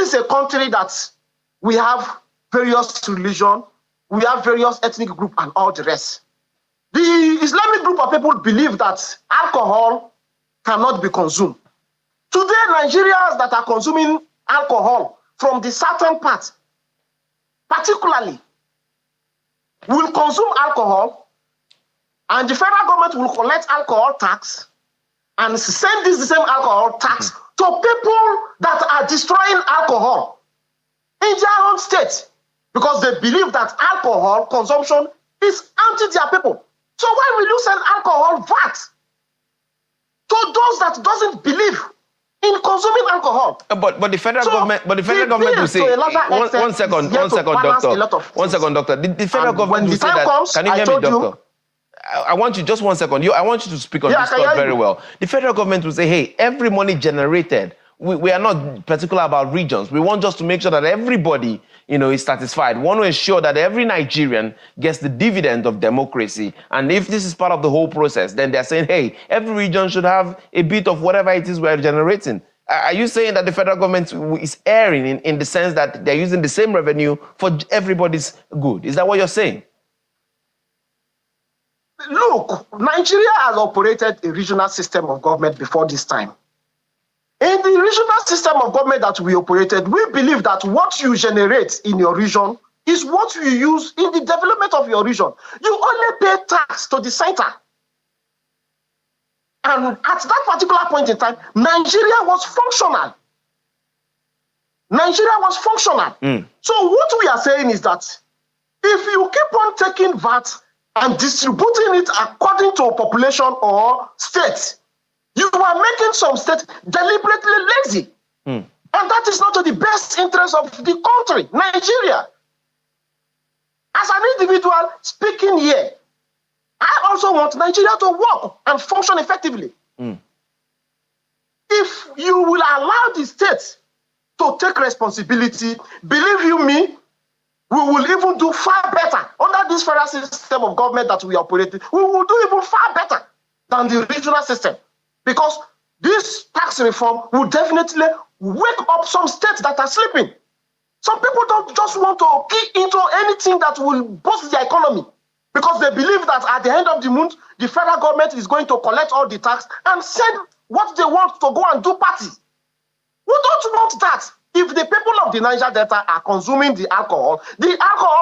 is a country that we have various religion, we have various ethnic group and all the rest. The Islamic group of people believe that alcohol cannot be consumed. Today, Nigerians that are consuming alcohol from the southern part, particularly, will consume alcohol, and the federal government will collect alcohol tax and send this same alcohol tax to people that are destroying alcohol in their own state, because they believe that alcohol consumption is anti their people. So why will you send alcohol VAT to those that doesn't believe in consuming alcohol? But the federal government, will say, one second, doctor. The federal government will say that. Can you hear me, doctor? I want you, just 1 second. I want you to speak on this thought very well. The federal government will say, hey, every money generated, we are not particular about regions. We want just to make sure that everybody, is satisfied. We want to ensure that every Nigerian gets the dividend of democracy. And if this is part of the whole process, then they're saying, hey, every region should have a bit of whatever it is we're generating. Are you saying that the federal government is erring in the sense that they're using the same revenue for everybody's good? Is that what you're saying? Look, Nigeria has operated a regional system of government before this time. In the regional system of government that we operated, we believe that what you generate in your region is what you use in the development of your region. You only pay tax to the center. And at that particular point in time, Nigeria was functional. So what we are saying is that if you keep on taking VAT and distributing it according to population or state, you are making some states deliberately lazy. And that is not to the best interest of the country, Nigeria. As an individual speaking here, I also want Nigeria to work and function effectively. If you will allow the states to take responsibility, believe you me, we will even do far better under this federal system of government that we operate. We will do even far better than the regional system, because this tax reform will definitely wake up some states that are sleeping. Some people don't just want to key into anything that will boost the economy, because they believe that at the end of the month, the federal government is going to collect all the tax and send what they want to go and do party. We don't want that. If the people of the Niger Delta are consuming the alcohol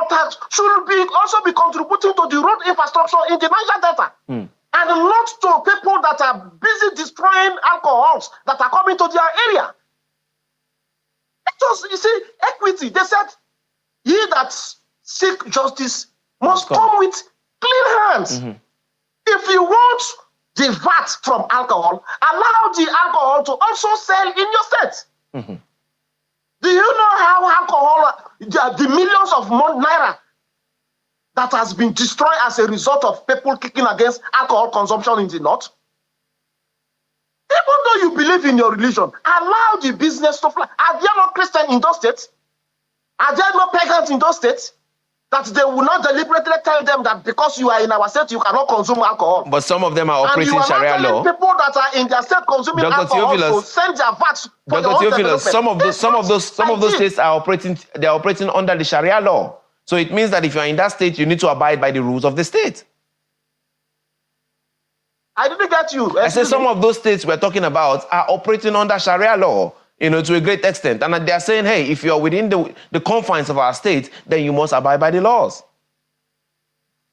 tax should also be contributing to the road infrastructure in the Niger Delta. And not to people that are busy destroying alcohols that are coming to their area. Just, you see, equity. They said, he that seek justice must come with clean hands. If you want the VAT from alcohol, allow the alcohol to also sell in your state. Do you know how alcohol, the millions of naira that has been destroyed as a result of people kicking against alcohol consumption in the north? Even though you believe in your religion, allow the business to fly. Are there no Christians in those states? Are there no pagans in those states? That they will not deliberately tell them that because you are in our state, you cannot consume alcohol. But some of them are operating Sharia law. People that are in their state consuming alcohol to send their VAT. Dr. Theophilus, some of those states are operating under the Sharia law. So it means that if you are in that state, you need to abide by the rules of the state. I didn't get you. I said some of those states we're talking about are operating under Sharia law, to a great extent. And they're saying, hey, if you're within the confines of our state, then you must abide by the laws.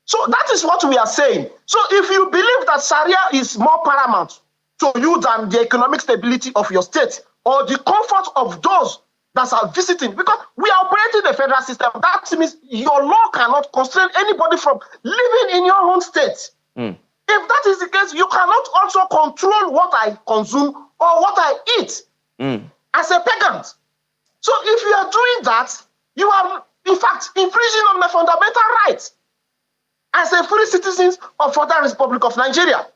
So that is what we are saying. So if you believe that Sharia is more paramount to you than the economic stability of your state or the comfort of those that are visiting, because we are operating a federal system, that means your law cannot constrain anybody from living in your own state. If that is the case, you cannot also control what I consume or what I eat as a pagan. So if you are doing that, you are in fact infringing on my fundamental rights as a free citizen of Federal Republic of Nigeria.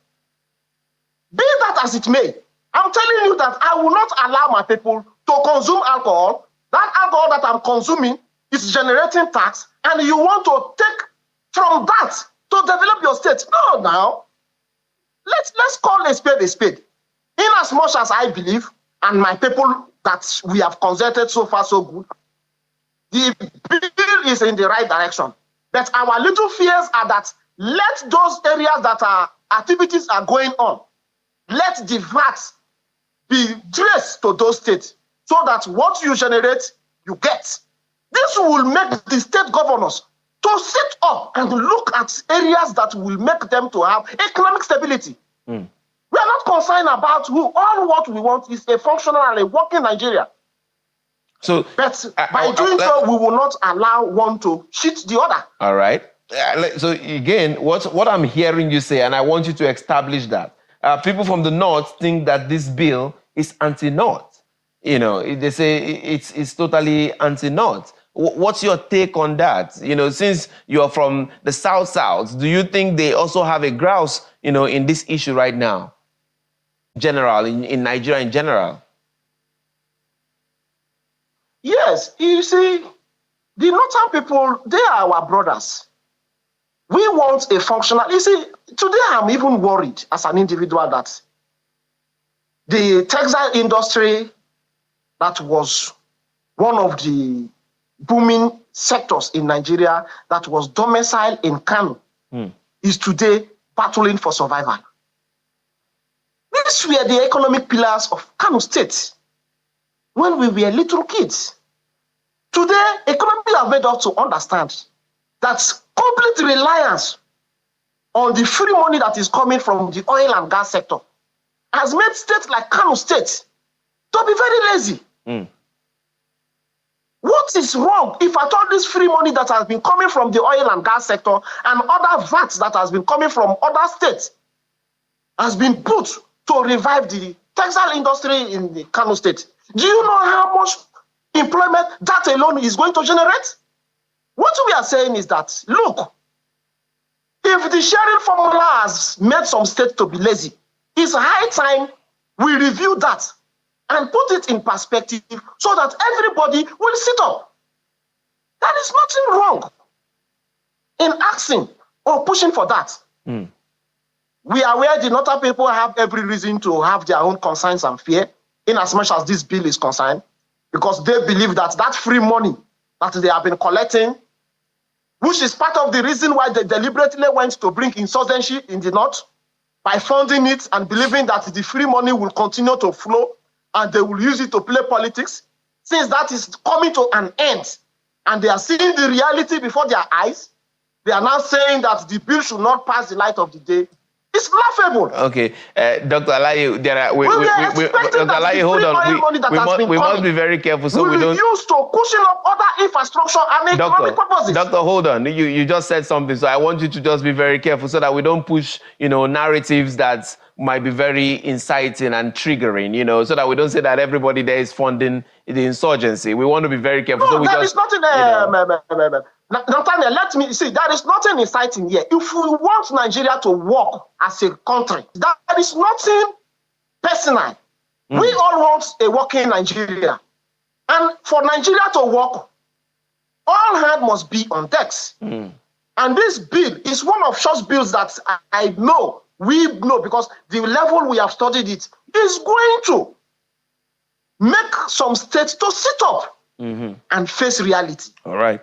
Be that as it may, I'm telling you that I will not allow my people to consume alcohol. That alcohol that I'm consuming is generating tax, and you want to take from that to develop your state. No, now, let's call a spade a spade. In as much as I believe, and my people that we have concerted so far so good. The bill is in the right direction. But our little fears are that let those areas that are activities are going on, let the VAT be traced to those states so that what you generate, you get. This will make the state governors to sit up and look at areas that will make them to have economic stability. We are not concerned about who. All what we want is a functional and a working Nigeria. So, but by doing so, we will not allow one to cheat the other. All right. So again, what I'm hearing you say, and I want you to establish that, people from the North think that this bill is anti-North. You know, they say it's totally anti-North. What's your take on that? You know, since you're from the South, do you think they also have a grouse, you know, in this issue right now? In Nigeria in general? Yes, you see, the Northern people, they are our brothers. We want a functional. You see, today I'm even worried as an individual that the textile industry, that was one of the booming sectors in Nigeria, that was domiciled in Kano, is today battling for survival. These were the economic pillars of Kano State when we were little kids. Today, economists have made us to understand that complete reliance on the free money that is coming from the oil and gas sector has made states like Kano State to be very lazy. What is wrong if at all this free money that has been coming from the oil and gas sector and other VATs that has been coming from other states has been put to revive the textile industry in the Kano State? Do you know how much employment that alone is going to generate? What we are saying is that, look, if the sharing formula has made some states to be lazy, it's high time we review that and put it in perspective so that everybody will sit up. There is nothing wrong in asking or pushing for that. We are aware the Northern people have every reason to have their own concerns and fear in as much as this bill is concerned, because they believe that that free money that they have been collecting, which is part of the reason why they deliberately went to bring insurgency in the North by funding it and believing that the free money will continue to flow and they will use it to play politics. Since that is coming to an end and they are seeing the reality before their eyes, they are now saying that the bill should not pass the light of the day. It's laughable. Okay, Dr. Alayi, Dr. Alayi, hold on. We must be very careful so we don't use to cushion up other infrastructure and economic purposes. Doctor, hold on. You just said something, so I want you to just be very careful so that we don't push, you know, narratives that might be very inciting and triggering, you know, so that we don't say that everybody there is funding the insurgency. We want to be very careful. No, so we there is nothing. Nathaniel, let me see. There is nothing inciting here. If we want Nigeria to work as a country, there is nothing personal. We all want a working Nigeria, and for Nigeria to work, all hands must be on decks. And this bill is one of such bills that I know. We know because the level we have studied it is going to make some states to sit up and face reality. All right.